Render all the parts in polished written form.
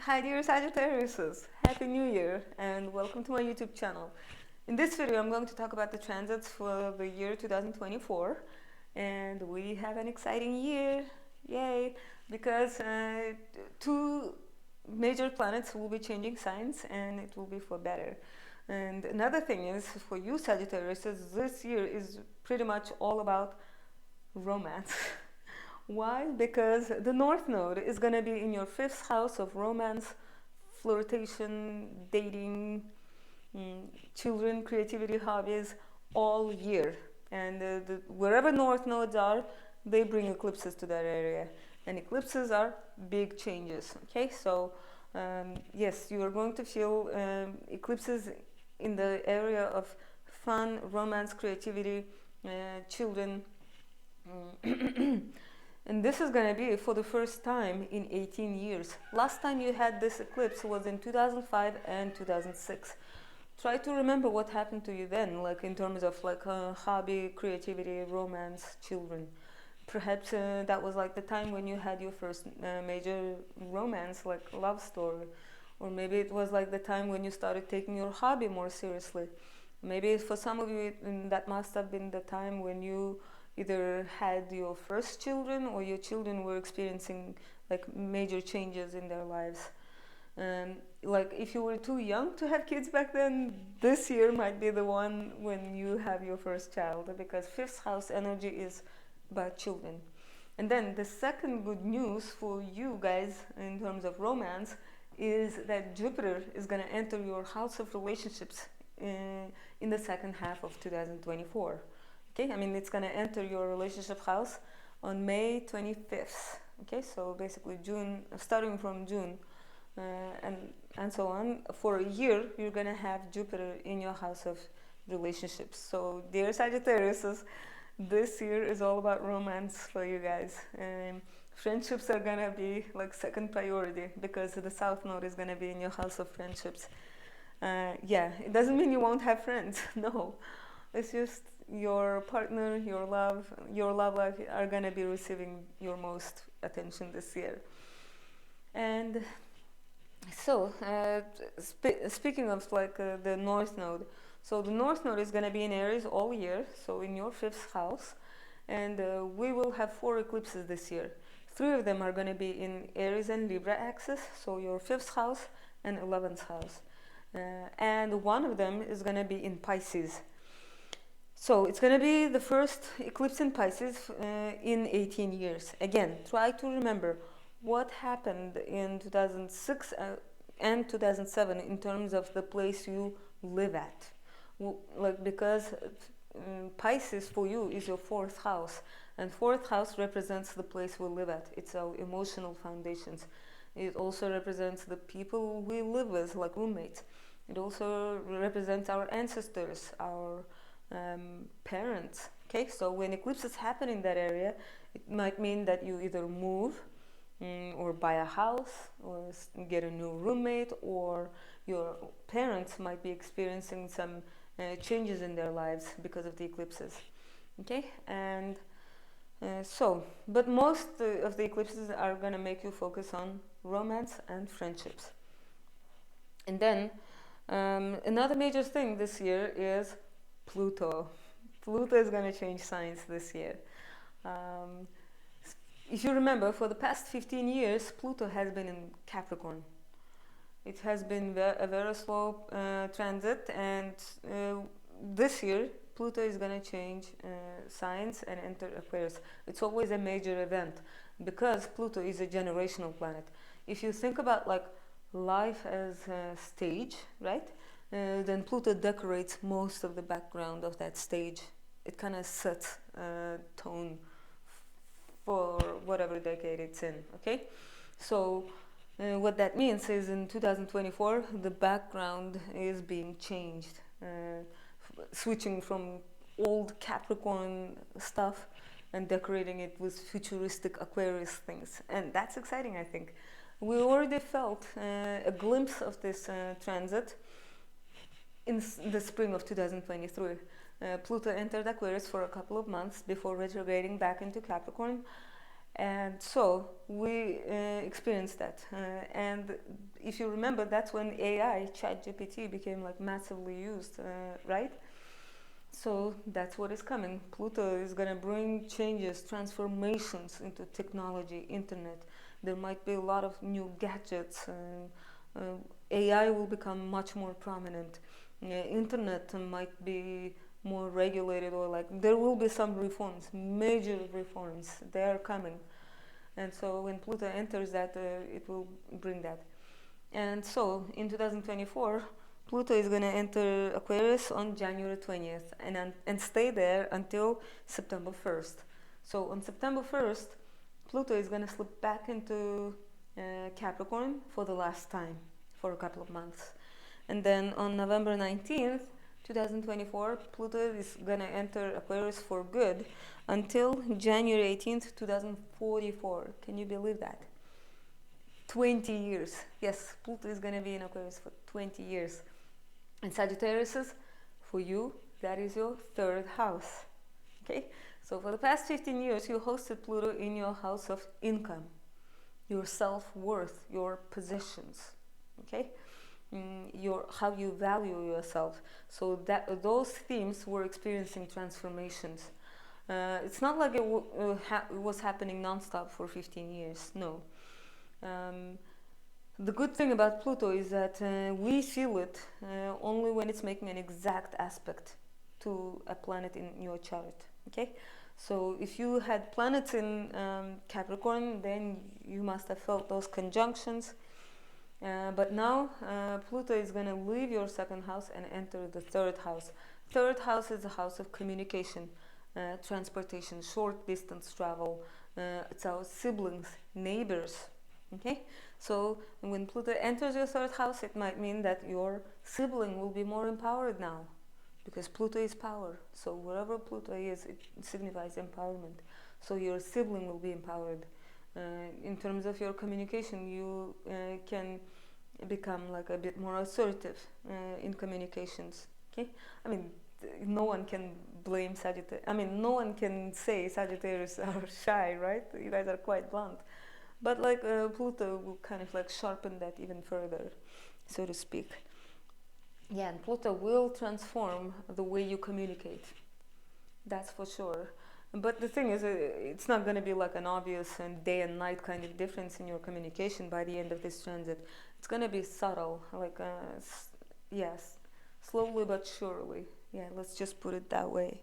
Hi dear Sagittarius, Happy New Year and welcome to my YouTube channel. In this video I'm going to talk about the transits for the year 2024, and we have an exciting year, yay, because two major planets will be changing signs and it will be for better. And another thing is, for you Sagittarius, this year is pretty much all about romance. Why? Because the North Node is going to be in your fifth house of romance, flirtation, dating, children, creativity, hobbies, all year. And wherever North Nodes are, they bring eclipses to that area. And eclipses are big changes. Okay, so yes, you are going to feel eclipses in the area of fun, romance, creativity, children. And this is going to be for the first time in 18 years. Last time you had this eclipse was in 2005 and 2006. Try to remember what happened to you then, like in terms of like hobby, creativity, romance, children. Perhaps that was like the time when you had your first major romance, like love story. Or maybe it was like the time when you started taking your hobby more seriously. Maybe for some of you that must have been the time when you either had your first children or your children were experiencing like major changes in their lives. Like if you were too young to have kids back then, this year might be the one when you have your first child, because fifth house energy is about children. And then the second good news for you guys in terms of romance is that Jupiter is going to enter your house of relationships in the second half of 2024. Okay, I mean it's going to enter your relationship house on May 25th. Okay, so basically June, starting from June, uh, and and so on. For a year, you're going to have Jupiter in your house of relationships. So, dear Sagittarius, this year is all about romance for you guys. Friendships are going to be like second priority because the South Node is going to be in your house of friendships. Yeah, it doesn't mean you won't have friends. No, it's just your partner, your love life are gonna be receiving your most attention this year. And so, speaking of like the North Node, so the North Node is gonna be in Aries all year, so in your fifth house, and we will have four eclipses this year. Three of them are gonna be in Aries and Libra axis, so your fifth house and 11th house. And one of them is going to be in Pisces. So it's going to be the first eclipse in Pisces in 18 years. Again, try to remember what happened in 2006 and 2007 in terms of the place you live at. Like because Pisces for you is your fourth house, and fourth house represents the place we live at. It's our emotional foundations. It also represents the people we live with, like roommates. It also represents our ancestors, our parents. Okay, so when eclipses happen in that area, it might mean that you either move or buy a house or get a new roommate, or your parents might be experiencing some changes in their lives because of the eclipses. Okay, and but most of the eclipses are going to make you focus on romance and friendships. And then another major thing this year is Pluto. Pluto is going to change signs this year. Um, if you remember, for the past 15 years, Pluto has been in Capricorn. It has been a very slow transit, and this year, Pluto is going to change signs and enter Aquarius. It's always a major event because Pluto is a generational planet. If you think about like life as a stage, right? Then Pluto decorates most of the background of that stage. It kind of sets tone for whatever decade it's in. Okay, so what that means is in 2024 the background is being changed, switching from old Capricorn stuff and decorating it with futuristic Aquarius things, and that's exciting. I think we already felt a glimpse of this transit in the spring of 2023. Pluto entered Aquarius for a couple of months before retrograding back into Capricorn, And so we experienced that. And if you remember, that's when AI, ChatGPT, became like massively used, right? So that's what is coming. Pluto is going to bring changes, transformations into technology, internet. There might be a lot of new gadgets. AI will become much more prominent. Internet might be more regulated, or like there will be some reforms, major reforms. They are coming. And so when Pluto enters that, it will bring that. And so in 2024, Pluto is going to enter Aquarius on January 20th and stay there until September 1st. So on September 1st, Pluto is going to slip back into Capricorn for the last time for a couple of months. And then on November 19th, 2024, Pluto is going to enter Aquarius for good until January 18th, 2044. Can you believe that? 20 years. Yes, Pluto is going to be in Aquarius for 20 years. And Sagittarius, for you, that is your third house. Okay? So for the past 15 years, you hosted Pluto in your house of income, your self-worth, your possessions. Okay? Your how you value yourself. So that those themes were experiencing transformations. It's not like it was happening non-stop for 15 years. No. The good thing about Pluto is that we feel it only when it's making an exact aspect to a planet in your chart. Okay, so if you had planets in Capricorn, then you must have felt those conjunctions. But now Pluto is going to leave your second house and enter the third house. Third house is the house of communication, transportation, short distance travel. It's our siblings, neighbors. Okay, so when Pluto enters your third house, it might mean that your sibling will be more empowered now, because Pluto is power. So wherever Pluto is, it signifies empowerment. So your sibling will be empowered. In terms of your communication, you can become like a bit more assertive in communications. Okay, I mean, no one can blame Sagittarius. I mean, no one can say Sagittarius are shy, right? You guys are quite blunt. But like Pluto will kind of like sharpen that even further, so to speak. Yeah, and Pluto will transform the way you communicate. That's for sure. But the thing is, it's not going to be like an obvious and day and night kind of difference in your communication by the end of this transit. It's going to be subtle, like yes, slowly but surely. Yeah, let's just put it that way.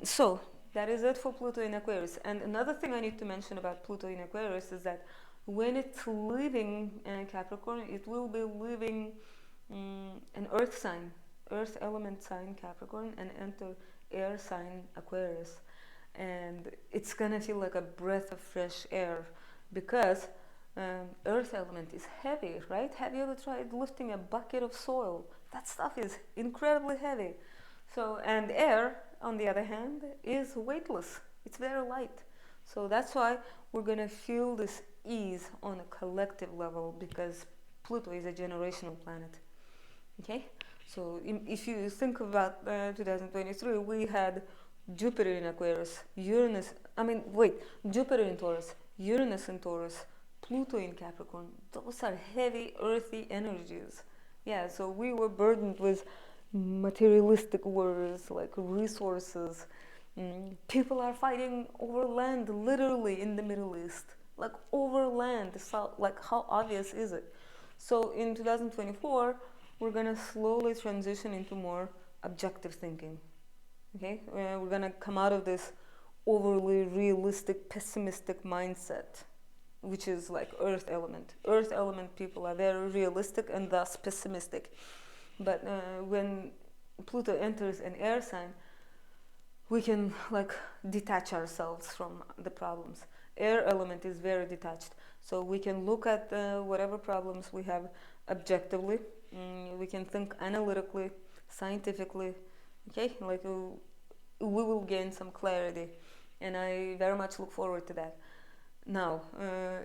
So that is it for Pluto in Aquarius. And another thing I need to mention about Pluto in Aquarius is that when it's leaving Capricorn, it will be leaving an earth sign, earth element sign Capricorn, and enter air sign Aquarius. And it's gonna feel like a breath of fresh air, because earth element is heavy, right? Have you ever tried lifting a bucket of soil? That stuff is incredibly heavy. So, and air, on the other hand, is weightless. It's very light. So that's why we're gonna feel this ease on a collective level, because Pluto is a generational planet. Okay? So if you think about 2023, we had Jupiter in Aquarius, Jupiter in Taurus, Uranus in Taurus, Pluto in Capricorn. Those are heavy, earthy energies. Yeah, so we were burdened with materialistic words like resources. People are fighting over land, literally, in the Middle East, like over land. So, like, how obvious is it? So in 2024, we're gonna slowly transition into more objective thinking. Okay, we're gonna come out of this overly realistic, pessimistic mindset, which is like earth element. Earth element people are very realistic and thus pessimistic. But when Pluto enters an air sign, we can like detach ourselves from the problems. Air element is very detached, so we can look at whatever problems we have objectively. We can think analytically, scientifically. Okay, like we will gain some clarity, and I very much look forward to that. Now,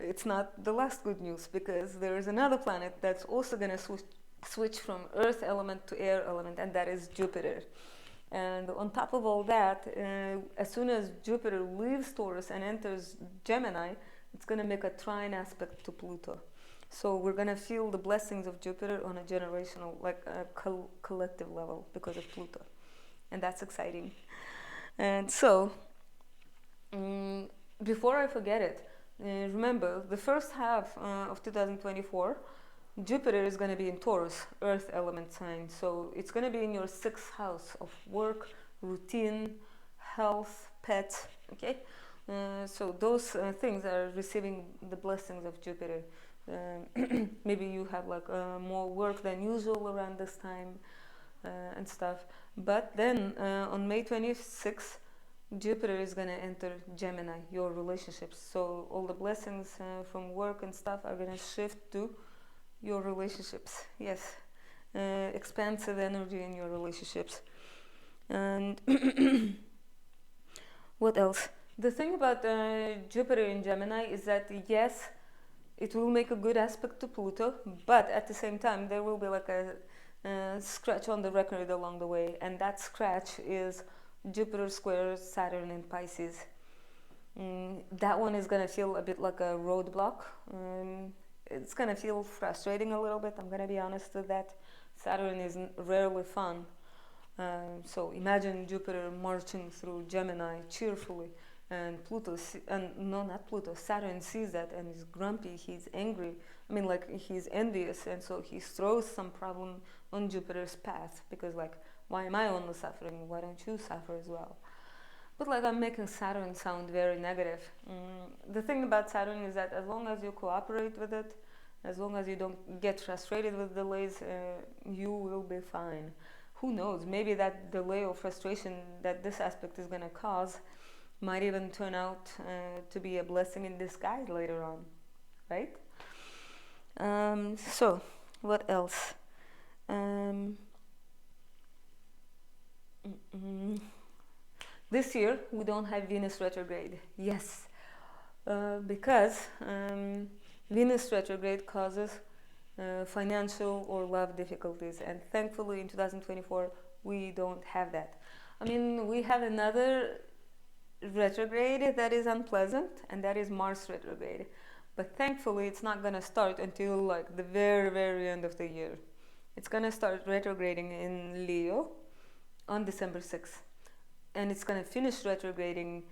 it's not the last good news, because there is another planet that's also going to switch from earth element to air element, and that is Jupiter. And on top of all that, as soon as Jupiter leaves Taurus and enters Gemini, it's going to make a trine aspect to Pluto. So we're going to feel the blessings of Jupiter on a generational, like a collective level because of Pluto. And that's exciting. And so, before I forget it, remember the first half of 2024, Jupiter is going to be in Taurus, Earth element sign. So it's going to be in your sixth house of work, routine, health, pets. Okay, so those things are receiving the blessings of Jupiter. Maybe you have like more work than usual around this time and stuff. But then on May 26th, Jupiter is going to enter Gemini, your relationships. So all the blessings from work and stuff are going to shift to your relationships. Yes, expansive energy in your relationships. And what else? The thing about Jupiter in Gemini is that yes, it will make a good aspect to Pluto, but at the same time there will be like a scratch on the record along the way, and that scratch is Jupiter squares Saturn in Pisces. That one is gonna feel a bit like a roadblock. It's gonna feel frustrating a little bit. I'm gonna be honest with that. Saturn is rarely fun. So imagine Jupiter marching through Gemini cheerfully, and not Pluto, Saturn sees that and is grumpy, he's angry. I mean, like, he's envious, and so he throws some problem on Jupiter's path because, like, why am I only suffering? Why don't you suffer as well? But like, I'm making Saturn sound very negative. The thing about Saturn is that as long as you cooperate with it, as long as you don't get frustrated with delays, you will be fine. Who knows? Maybe that delay or frustration that this aspect is going to cause might even turn out to be a blessing in disguise later on, right? So, what else? This year we don't have Venus retrograde. Yes, because Venus retrograde causes financial or love difficulties, and thankfully in 2024 we don't have that. I mean, we have another retrograde that is unpleasant, and that is Mars retrograde, but thankfully it's not gonna start until like the very end of the year. It's gonna start retrograding in Leo on December 6th, and it's gonna finish retrograding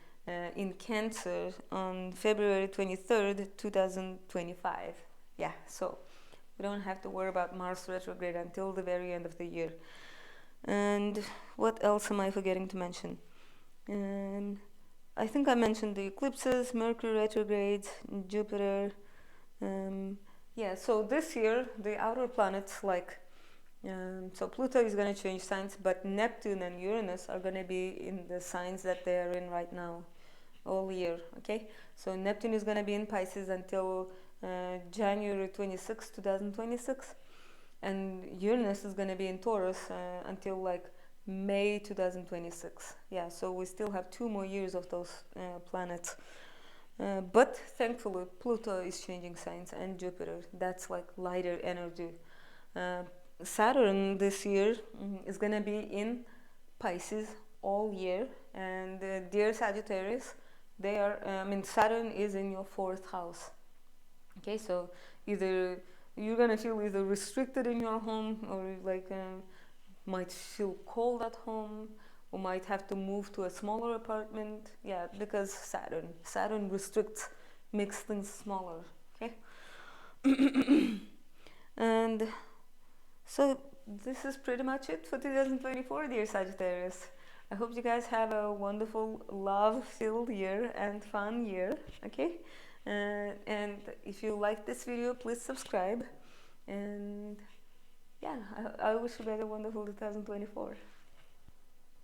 in Cancer on February 23rd, 2025. Yeah, so we don't have to worry about Mars retrograde until the very end of the year. And what else am I forgetting to mention? I think I mentioned the eclipses, Mercury retrogrades, Jupiter. Yeah, so this year the outer planets, like so Pluto is going to change signs, but Neptune and Uranus are going to be in the signs that they are in right now all year. Okay, so Neptune is going to be in Pisces until January 26, 2026, and Uranus is going to be in Taurus until like May 2026. Yeah, so we still have 2 more years of those planets. But thankfully Pluto is changing signs, and Jupiter, that's like lighter energy. Saturn this year is going to be in Pisces all year, and dear Sagittarius, they are Saturn is in your 4th house. Okay, so either you're going to feel either restricted in your home, or like might feel cold at home, or might have to move to a smaller apartment. Yeah, because Saturn restricts, makes things smaller. Okay. And so this is pretty much it for 2024, dear Sagittarius. I hope you guys have a wonderful, love-filled year and fun year. Okay, and if you like this video, please subscribe. And yeah, I wish you guys a wonderful 2024.